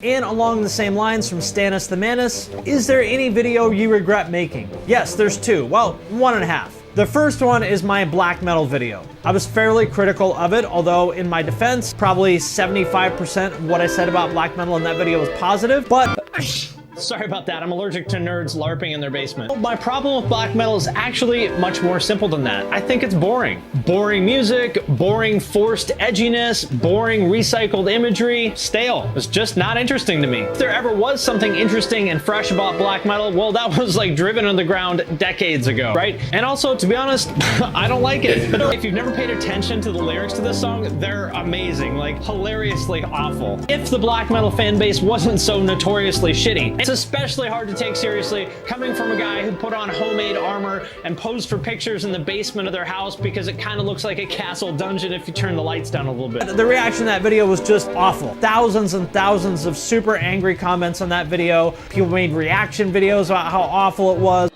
And along the same lines from Stannis the Manus, is there any video you regret making? Yes, there's two. Well, one and a half. The first one is my black metal video. I was fairly critical of it, although in my defense, probably 75% of what I said about black metal in that video was positive, but sorry about that, I'm allergic to nerds LARPing in their basement. My problem with black metal is actually much more simple than that. I think it's boring. Boring music, boring forced edginess, boring recycled imagery, stale. It's just not interesting to me. If there ever was something interesting and fresh about black metal, well, that was like driven on the ground decades ago, right? And also, to be honest, I don't like it. But if you've never paid attention to the lyrics to this song, they're amazing, like hilariously awful. If the black metal fan base wasn't so notoriously shitty, it's especially hard to take seriously coming from a guy who put on homemade armor and posed for pictures in the basement of their house because it kind of looks like a castle dungeon if you turn the lights down a little bit. The reaction to that video was just awful. Thousands and thousands of super angry comments on that video. People made reaction videos about how awful it was.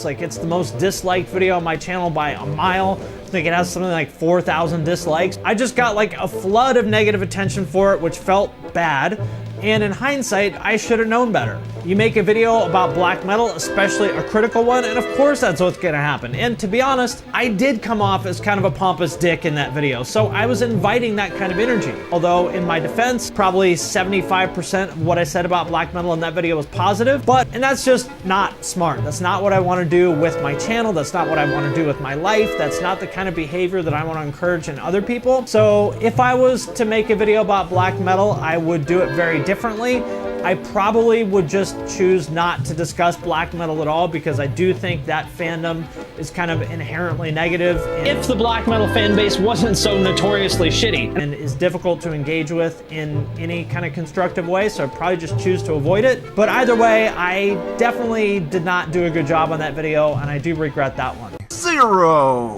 Like, it's the most disliked video on my channel by a mile. I think it has something like 4,000 dislikes. I just got like a flood of negative attention for it, which felt bad. And in hindsight, I should have known better. You make a video about black metal, especially a critical one, and of course that's what's gonna happen. And to be honest, I did come off as kind of a pompous dick in that video, so I was inviting that kind of energy. Although in my defense, probably 75% of what I said about black metal in that video was positive, and that's just not smart. That's not what I wanna do with my channel. That's not what I wanna do with my life. That's not the kind of behavior that I wanna encourage in other people. So if I was to make a video about black metal, I would do it very differently. I probably would just choose not to discuss black metal at all because I do think that fandom is kind of inherently negative. If the black metal fan base wasn't so notoriously shitty and is difficult to engage with in any kind of constructive way, so I'd probably just choose to avoid it. But either way, I definitely did not do a good job on that video, and I do regret that one. 0.